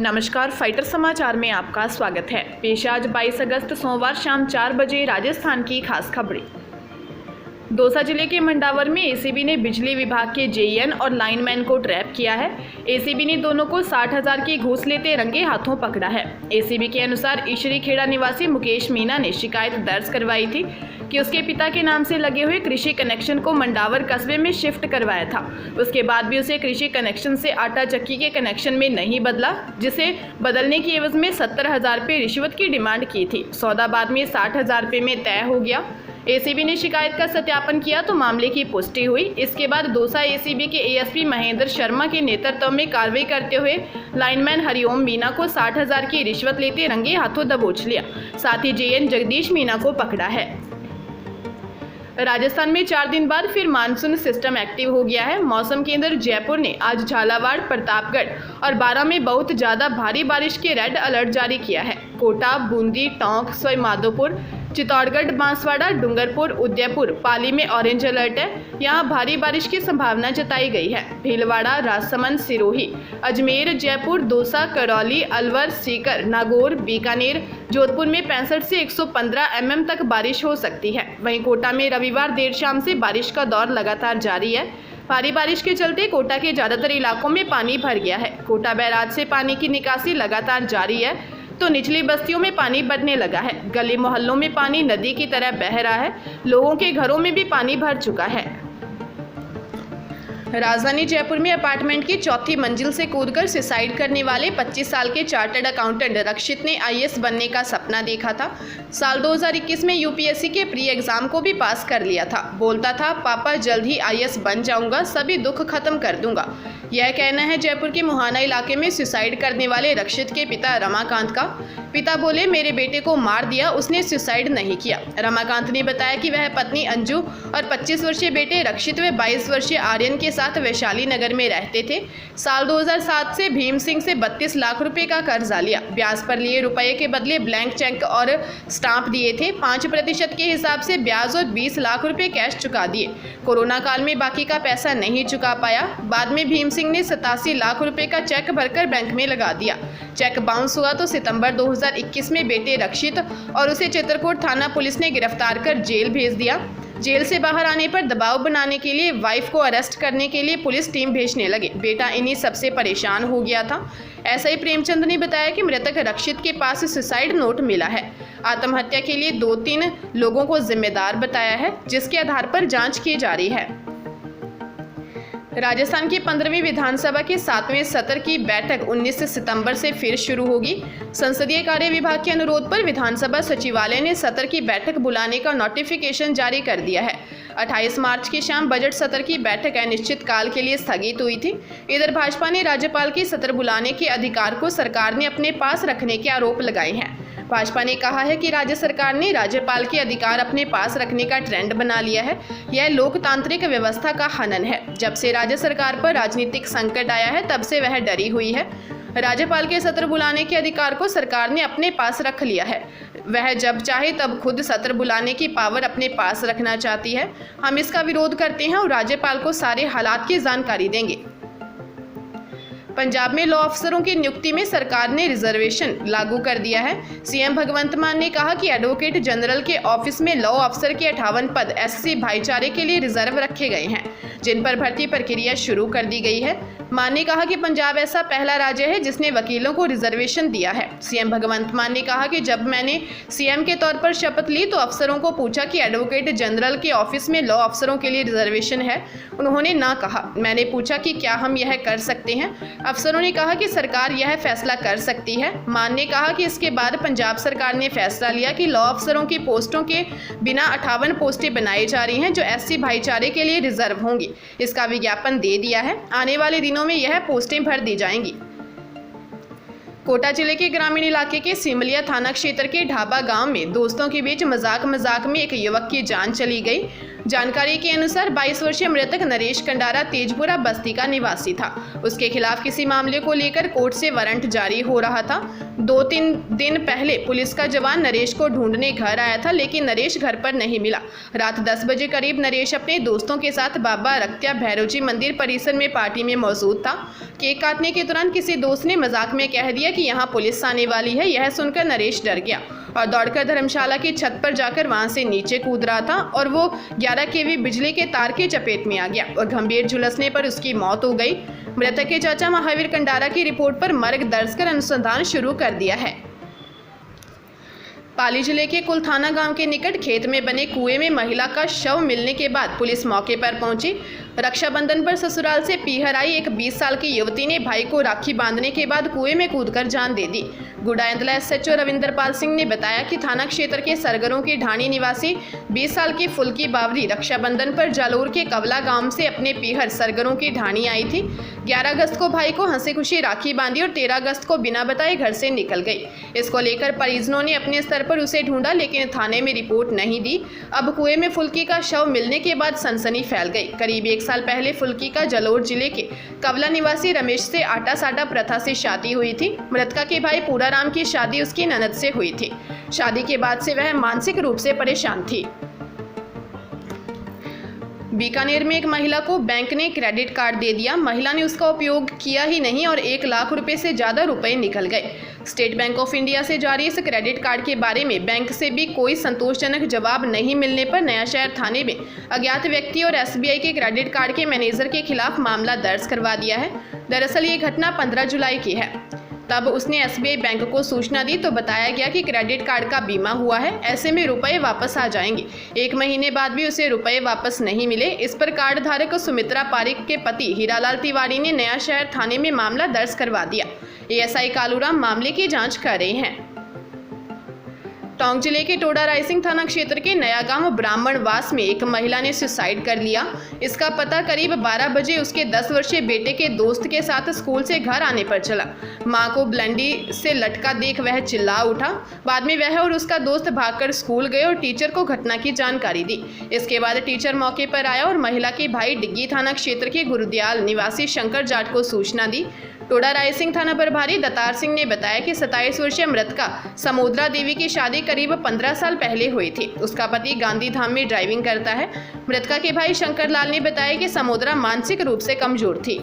नमस्कार, फाइटर समाचार में आपका स्वागत है। पेश आज 22 अगस्त सोमवार शाम 4 बजे राजस्थान की खास खबरें। दौसा जिले के मंडावर में एसीबी ने बिजली विभाग के जेईएन और लाइनमैन को ट्रैप किया है। एसीबी ने दोनों को 60,000 की घूस लेते रंगे हाथों पकड़ा है। एसीबी के अनुसार ईशरी खेड़ा निवासी मुकेश मीना ने शिकायत दर्ज करवाई थी कि उसके पिता के नाम से लगे हुए कृषि कनेक्शन को मंडावर कस्बे में शिफ्ट करवाया था। उसके बाद भी उसे कृषि कनेक्शन से आटा चक्की के कनेक्शन में नहीं बदला, जिसे बदलने की एवज में 70,000 रुपये रिश्वत की डिमांड की थी। सौदा बाद में 60,000 रुपये में तय हो गया। एसीबी ने शिकायत का सत्यापन किया तो मामले की पुष्टि हुई। इसके बाद दौसा एसीबी के एएसपी महेंद्र शर्मा के नेतृत्व में कार्रवाई करते हुए लाइनमैन हरिओम मीना को 60,000 की रिश्वत लेते रंगे हाथों दबोच लिया। साथ ही जेएन जगदीश मीना को पकड़ा है। राजस्थान में 4 दिन बाद फिर मानसून सिस्टम एक्टिव हो गया है। मौसम केंद्र जयपुर ने आज झालावाड़, प्रतापगढ़ और बारां में बहुत ज़्यादा भारी बारिश के रेड अलर्ट जारी किया है। कोटा, बूंदी, टोंक, सवाई माधोपुर, चित्तौड़गढ़, बांसवाड़ा, डूंगरपुर, उदयपुर, पाली में ऑरेंज अलर्ट है। यहाँ भारी बारिश की संभावना जताई गई है। भीलवाड़ा, राजसमंद, सिरोही, अजमेर, जयपुर, दौसा, करौली, अलवर, सीकर, नागौर, बीकानेर, जोधपुर में 65 से 115 mm तक बारिश हो सकती है। वहीं कोटा में रविवार देर शाम से बारिश का दौर लगातार जारी है। भारी बारिश के चलते कोटा के ज्यादातर इलाकों में पानी भर गया है। कोटा बैराज से पानी की निकासी लगातार जारी है तो निचली बस्तियों में पानी बढ़ने लगा है। गली मोहल्लों में पानी नदी की तरह बह रहा है। लोगों के घरों में भी पानी भर चुका है। राजधानी जयपुर में अपार्टमेंट की 4थी मंजिल से कूदकर सुसाइड करने वाले 25 साल के चार्टर्ड अकाउंटेंट रक्षित ने आईएएस बनने का सपना देखा था। साल 2021 में यूपीएससी के प्री एग्जाम को भी पास कर लिया था। बोलता था, पापा जल्द ही आईएएस बन जाऊंगा, सभी दुख खत्म कर दूंगा। यह कहना है जयपुर के मुहाना इलाके में सुसाइड करने वाले रक्षित के पिता रमाकांत का। पिता बोले, मेरे बेटे को मार दिया, उसने सुसाइड नहीं किया। रमाकांत ने बताया कि वह पत्नी अंजू और 25 वर्षीय बेटे रक्षित व 22 वर्षीय आर्यन के साथ वैशाली नगर में रहते थे। साल 2007 से भीम सिंह से 32 लाख रुपए का कर्जा लिया। ब्याज पर लिए रुपए के बदले ब्लैंक चेक और स्टाम्प दिए थे। 5% के हिसाब से ब्याज और 20 लाख रुपए कैश चुका दिए। कोरोना काल में बाकी का पैसा नहीं चुका पाया। बाद में भीम सिंह ने 87 लाख रुपए का चेक भरकर बैंक में लगा दिया। चेक बाउंस हुआ तो सितंबर 2021 में बेटे रक्षित और उसे चित्रकूट थाना पुलिस ने गिरफ्तार कर जेल भेज दिया। जेल से बाहर आने पर दबाव बनाने के लिए वाइफ को अरेस्ट करने के लिए पुलिस टीम भेजने लगे। बेटा इन्हीं सबसे परेशान हो गया था। ऐसा ही प्रेमचंद ने बताया कि मृतक रक्षित के पास सुसाइड नोट मिला है। आत्महत्या के लिए 2-3 लोगों को जिम्मेदार बताया है, जिसके आधार पर जांच की जा रही है। राजस्थान की 15वीं विधानसभा के 7वें सत्र की बैठक 19 सितंबर से फिर शुरू होगी। संसदीय कार्य विभाग के अनुरोध पर विधानसभा सचिवालय ने सत्र की बैठक बुलाने का नोटिफिकेशन जारी कर दिया है। 28 मार्च की शाम बजट सत्र की बैठक अनिश्चित काल के लिए स्थगित हुई थी। इधर भाजपा ने राज्यपाल की सत्र बुलाने के अधिकार को सरकार ने अपने पास रखने के आरोप लगाए हैं। भाजपा ने कहा है कि राज्य सरकार ने राज्यपाल के अधिकार अपने पास रखने का ट्रेंड बना लिया है। यह लोकतांत्रिक व्यवस्था का हनन है। जब से राज्य सरकार पर राजनीतिक संकट आया है, तब से वह डरी हुई है। राज्यपाल के सत्र बुलाने के अधिकार को सरकार ने अपने पास रख लिया है। वह जब चाहे तब खुद सत्र बुलाने की पावर अपने पास रखना चाहती है। हम इसका विरोध करते हैं और राज्यपाल को सारे हालात की जानकारी देंगे। पंजाब में लॉ अफसरों की नियुक्ति में सरकार ने रिजर्वेशन लागू कर दिया है। सीएम भगवंत मान ने कहा कि एडवोकेट जनरल के ऑफिस में लॉ अफसर के 58 पद एससी भाईचारे के लिए रिजर्व रखे गए हैं, जिन पर भर्ती प्रक्रिया शुरू कर दी गई है। मान ने कहा कि पंजाब ऐसा पहला राज्य है जिसने वकीलों को रिजर्वेशन दिया है। सीएम भगवंत मान ने कहा कि जब मैंने सीएम के तौर पर शपथ ली तो अफसरों को पूछा कि एडवोकेट जनरल के ऑफिस में लॉ अफसरों के लिए रिजर्वेशन है। उन्होंने ना कहा। मैंने पूछा कि क्या हम यह कर सकते हैं। अफसरों ने कहा कि सरकार यह फैसला कर सकती है। मान ने कहा कि इसके बाद पंजाब सरकार ने फैसला लिया कि लॉ अफसरों की पोस्टों के बिना 58 पोस्टें बनाई जा रही हैं जो एससी भाईचारे के लिए रिजर्व होंगी। इसका विज्ञापन दे दिया है। आने वाले दिनों में यह पोस्टें भर दी जाएंगी। कोटा जिले के ग्रामीण इलाके के सिमलिया थाना क्षेत्र के ढाबा गांव में दोस्तों के बीच मजाक में एक युवक की जान चली गई। जानकारी के अनुसार 22 वर्षीय मृतक नरेश कंडारा तेजपुरा बस्ती का निवासी था। उसके खिलाफ किसी मामले को लेकर कोर्ट से वारंट जारी हो रहा था। 2-3 दिन पहले पुलिस का जवान नरेश को ढूंढने घर आया था, लेकिन नरेश घर पर नहीं मिला। रात 10 बजे करीब नरेश अपने दोस्तों के साथ बाबा रक्त्या भैरवजी मंदिर परिसर में पार्टी में मौजूद था। केक काटने के दौरान किसी दोस्त ने मजाक में कह दिया कि यहाँ पुलिस आने वाली है। यह सुनकर नरेश डर गया और दौड़कर धर्मशाला की छत पर जाकर वहां से नीचे कूद रहा था और वो 11 kV बिजली के तार के चपेट में आ गया और गंभीर झुलसने पर उसकी मौत हो गई। मृतक के चाचा महावीर कंडारा की रिपोर्ट पर मर्ग दर्ज कर अनुसंधान शुरू कर दिया है। पाली जिले के कुलथाना गांव के निकट खेत में बने कुएं में महिला का शव मिलने के बाद पुलिस मौके पर पहुंची। रक्षाबंधन पर ससुराल से पीहर आई एक 20 साल की युवती ने भाई को राखी बांधने के बाद कुएं में कूदकर जान दे दी। गुडायंतला एसएचओ रविंदरपाल सिंह ने बताया कि थाना क्षेत्र के सरगरों की ढाणी निवासी 20 साल की फुल्की बावरी रक्षाबंधन पर जालोर के कवला गांव से अपने पीहर सरगरों की ढाणी आई थी। 11 अगस्त को भाई को हंसी खुशी राखी बांधी और 13 अगस्त को बिना बताए घर से निकल गई। इसको लेकर परिजनों ने अपने स्तर पर उसे ढूंढा, लेकिन थाने में रिपोर्ट नहीं दी। अब कुएं में फुल्की का शव मिलने के बाद सनसनी फैल गई। करीब 1 साल पहले फुल्की का जालोर जिले के कवला निवासी रमेश से आटा साटा प्रथा से शादी हुई थी। मृतका के भाई पूराराम की शादी उसकी ननद से हुई थी। शादी के बाद से वह मानसिक रूप से परेशान थी। बीकानेर में एक महिला को बैंक ने क्रेडिट कार्ड दे दिया। महिला ने उसका उपयोग किया ही नहीं और 1 लाख रुपए से ज्यादा रुपए निकल गए। स्टेट बैंक ऑफ इंडिया से जारी इस क्रेडिट कार्ड के बारे में बैंक से भी कोई संतोषजनक जवाब नहीं मिलने पर नया शहर थाने में अज्ञात व्यक्ति और एसबीआई के क्रेडिट कार्ड के मैनेजर के खिलाफ मामला दर्ज करवा दिया है। दरअसल ये घटना 15 जुलाई की है। तब उसने एसबीआई बैंक को सूचना दी तो बताया गया कि क्रेडिट कार्ड का बीमा हुआ है, ऐसे में रुपए वापस आ जाएंगे। 1 महीने बाद भी उसे रुपए वापस नहीं मिले। इस पर कार्ड धारक सुमित्रा पारिक के पति हीरालाल तिवारी ने नया शहर थाने में मामला दर्ज करवा दिया। एएसआई कालूराम मामले की जांच कर रहे हैं। टोंक जिले के टोडा रायसिंह थाना क्षेत्र के नया गांव ब्राह्मणवास में एक महिला ने सुसाइड कर लिया। इसका पता करीब 12 बजे उसके 10 वर्षीय बेटे के दोस्त के साथ स्कूल से घर आने पर चला। मां को ब्लंडी से लटका देख वह चिल्ला उठा। बाद में वह और उसका दोस्त भागकर स्कूल गए और टीचर को घटना की जानकारी दी। इसके बाद टीचर मौके पर आया और महिला के भाई डिग्गी थाना क्षेत्र के गुरुदयाल निवासी शंकर जाट को सूचना दी। टोडा रायसिंह थाना प्रभारी दतार सिंह ने बताया कि 27 वर्षीय मृतका समोद्रा देवी की शादी करीब 15 साल पहले हुई थी। उसका पति गांधी धाम में ड्राइविंग करता है। मृतका के भाई शंकर लाल ने बताया कि समोद्रा मानसिक रूप से कमजोर थी।